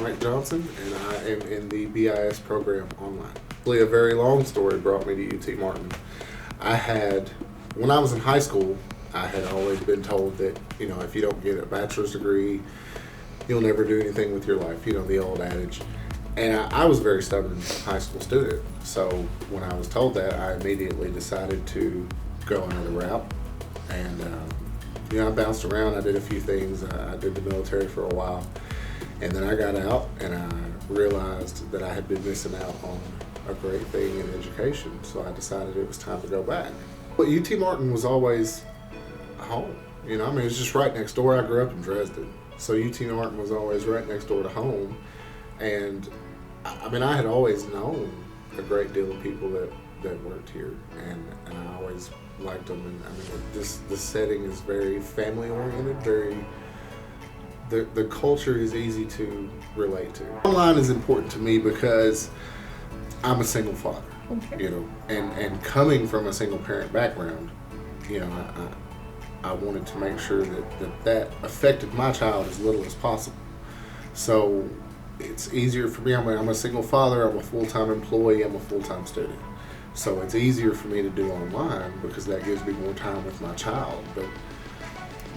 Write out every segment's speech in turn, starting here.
Mike Johnson, and I am in the BIS program online. A very long story brought me to UT Martin. When I was in high school, I had always been told that, if you don't get a bachelor's degree, you'll never do anything with your life, the old adage. And I was a very stubborn high school student. So when I was told that, I immediately decided to go another route. And, I bounced around. I did a few things. I did the military for a while. And then I got out and I realized that I had been missing out on a great thing in education. So I decided it was time to go back. But UT Martin was always home. It's just right next door. I grew up in Dresden. So UT Martin was always right next door to home. And I had always known a great deal of people that worked here. And I always liked them. And this setting is very family oriented, the culture is easy to relate to. Online is important to me because I'm a single father, Okay. and coming from a single parent background, I wanted to make sure that affected my child as little as possible. So it's easier for me. I'm a single father, I'm a full-time employee, I'm a full-time student. So it's easier for me to do online because that gives me more time with my child. But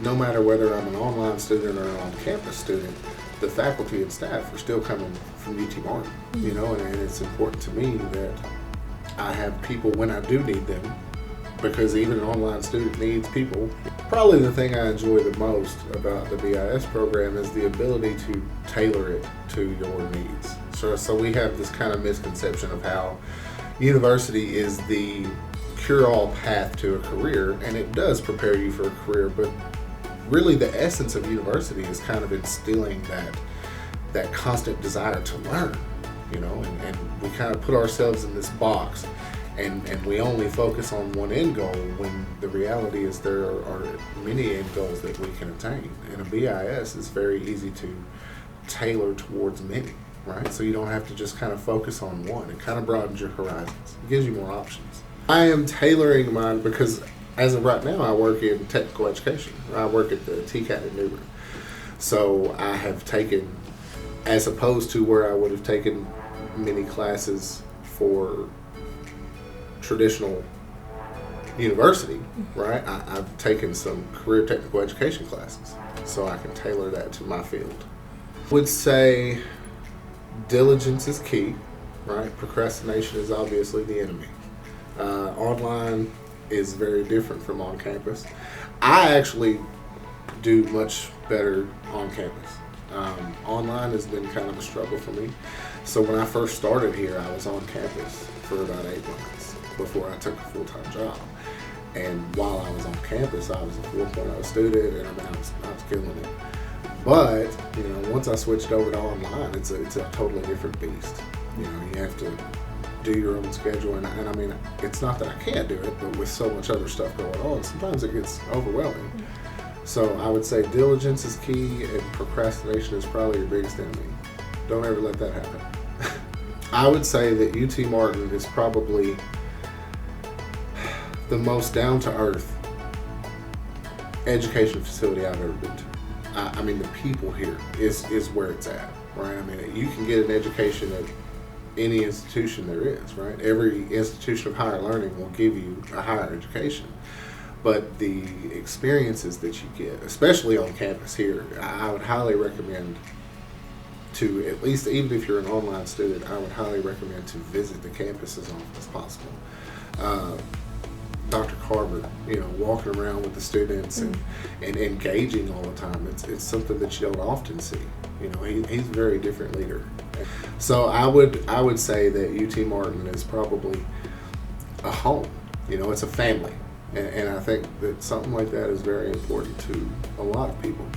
no matter whether I'm an online student or an on-campus student, the faculty and staff are still coming from UT Martin, and it's important to me that I have people when I do need them, because even an online student needs people. Probably the thing I enjoy the most about the BIS program is the ability to tailor it to your needs. So we have this kind of misconception of how university is the cure-all path to a career, and it does prepare you for a career, but really the essence of university is kind of instilling that constant desire to learn, and we kind of put ourselves in this box and we only focus on one end goal when the reality is there are many end goals that we can attain. And a BIS is very easy to tailor towards many, right? So you don't have to just kind of focus on one. It kind of broadens your horizons. It gives you more options. I am tailoring mine because as of right now, I work in technical education. I work at the TCAT in Newbern. So I have taken, as opposed to where I would have taken many classes for traditional university, right? I've taken some career technical education classes, so I can tailor that to my field. I would say diligence is key, right? Procrastination is obviously the enemy. Online is very different from on campus. I actually do much better on campus. Online has been kind of a struggle for me. So when I first started here, I was on campus for about 8 months before I took a full-time job. And while I was on campus, I was a 4.0 student, and I was killing it. But once I switched over to online, it's a totally different beast. You have to do your own schedule, and it's not that I can't do it, but with so much other stuff going on, sometimes it gets overwhelming. So I would say diligence is key, and procrastination is probably your biggest enemy. Don't ever let that happen. I would say that UT Martin is probably the most down-to-earth education facility I've ever been to. The people here is where it's at, right? You can get an education at any institution there is, right? Every institution of higher learning will give you a higher education. But the experiences that you get, especially on campus here, I would highly recommend to, at least even if you're an online student, I would highly recommend to visit the campus as often as possible. Dr. Carver, walking around with the students and engaging all the time, it's something that you don't often see. He's a very different leader. So I would say that UT Martin is probably a home. It's a family. And I think that something like that is very important to a lot of people.